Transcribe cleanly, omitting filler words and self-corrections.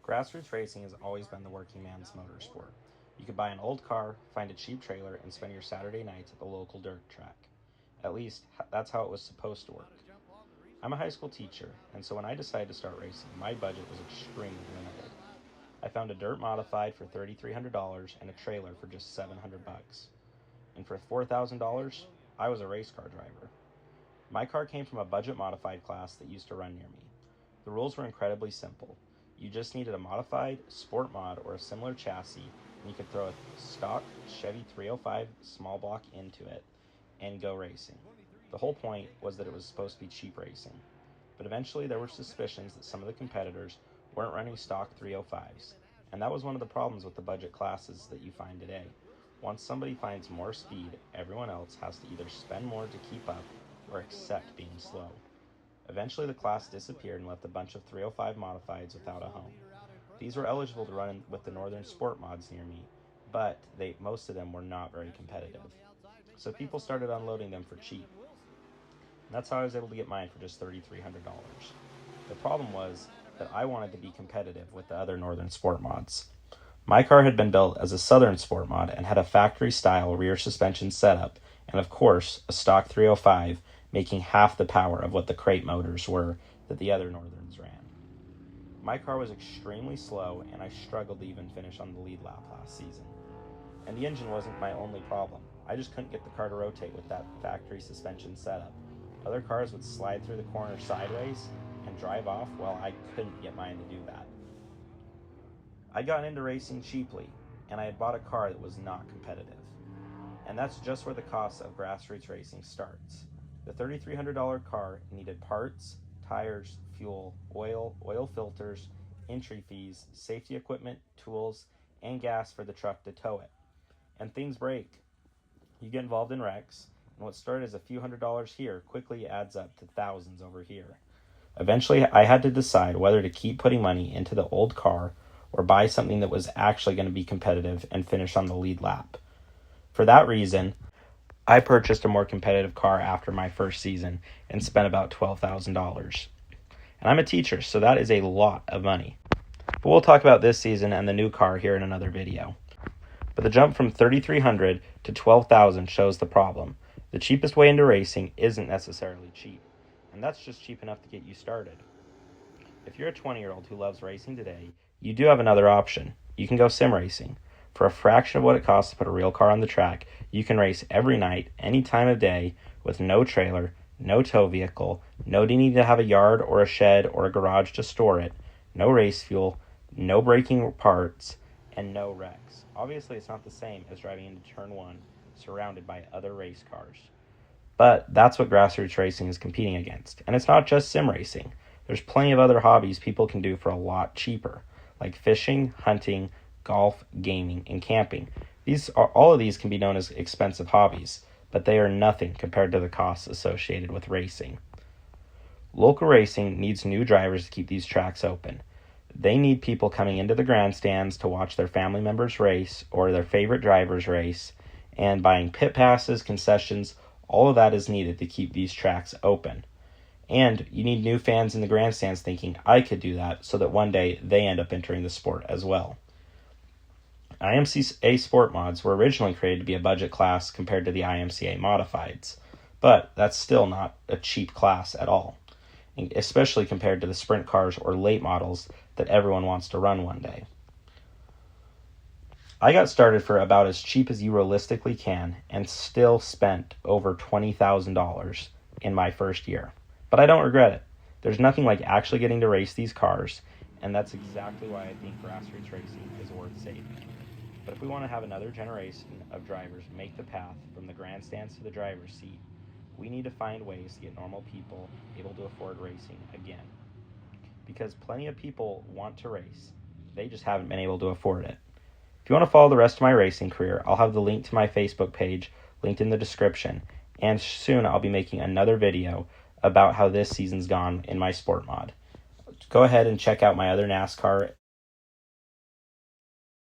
Grassroots racing has always been the working man's motorsport. You could buy an old car, find a cheap trailer, and spend your Saturday nights at the local dirt track. At least, that's how it was supposed to work. I'm a high school teacher, and so when I decided to start racing, my budget was extremely limited. I found a dirt modified for $3,300 and a trailer for just $700. And for $4,000, I was a race car driver. My car came from a budget modified class that used to run near me. The rules were incredibly simple. You just needed a modified, sport mod, or a similar chassis, and you could throw a stock Chevy 305 small block into it and go racing. The whole point was that it was supposed to be cheap racing. But eventually there were suspicions that some of the competitors weren't running stock 305s, and that was one of the problems with the budget classes that you find today. Once somebody finds more speed, everyone else has to either spend more to keep up or accept being slow. Eventually the class disappeared and left a bunch of 305 modifieds without a home. These were eligible to run with the Northern Sport mods near me, but most of them were not very competitive. So people started unloading them for cheap. And that's how I was able to get mine for just $3,300. The problem was that I wanted to be competitive with the other Northern Sport mods. My car had been built as a Southern Sport mod and had a factory-style rear suspension setup, and of course, a stock 305, making half the power of what the crate motors were that the other Northerns ran. My car was extremely slow, and I struggled to even finish on the lead lap last season. And the engine wasn't my only problem. I just couldn't get the car to rotate with that factory suspension setup. Other cars would slide through the corner sideways and drive off while I couldn't get mine to do that. I'd gotten into racing cheaply, and I had bought a car that was not competitive. And that's just where the cost of grassroots racing starts. The $3,300 car needed parts, tires, fuel, oil filters, entry fees, safety equipment, tools, and gas for the truck to tow it. And things break. You get involved in wrecks, and what started as a few $100s here quickly adds up to thousands over here. Eventually, I had to decide whether to keep putting money into the old car or buy something that was actually going to be competitive and finish on the lead lap. For that reason, I purchased a more competitive car after my first season and spent about $12,000. And I'm a teacher, so that is a lot of money. But we'll talk about this season and the new car here in another video. But the jump from $3,300 to $12,000 shows the problem. The cheapest way into racing isn't necessarily cheap, and that's just cheap enough to get you started. If you're a 20-year-old who loves racing today, you do have another option. You can go sim racing. For a fraction of what it costs to put a real car on the track, you can race every night, any time of day, with no trailer, no tow vehicle, no need to have a yard or a shed or a garage to store it, no race fuel, no braking parts, and no wrecks. Obviously, it's not the same as driving into turn one, surrounded by other race cars. But that's what grassroots racing is competing against. And it's not just sim racing. There's plenty of other hobbies people can do for a lot cheaper, like fishing, hunting, golf, gaming, and camping. All of these can be known as expensive hobbies, but they are nothing compared to the costs associated with racing. Local racing needs new drivers to keep these tracks open. They need people coming into the grandstands to watch their family members race or their favorite drivers race, and buying pit passes, concessions, all of that is needed to keep these tracks open. And you need new fans in the grandstands thinking, I could do that, so that one day they end up entering the sport as well. IMCA Sport Mods were originally created to be a budget class compared to the IMCA Modifieds, but that's still not a cheap class at all, especially compared to the sprint cars or late models that everyone wants to run one day. I got started for about as cheap as you realistically can and still spent over $20,000 in my first year. But I don't regret it. There's nothing like actually getting to race these cars, and that's exactly why I think grassroots racing is worth saving. But if we want to have another generation of drivers make the path from the grandstands to the driver's seat, we need to find ways to get normal people able to afford racing again. Because plenty of people want to race, they just haven't been able to afford it. If you want to follow the rest of my racing career, I'll have the link to my Facebook page linked in the description, and soon I'll be making another video about how this season's gone in my sport mod. Go ahead and check out my other NASCAR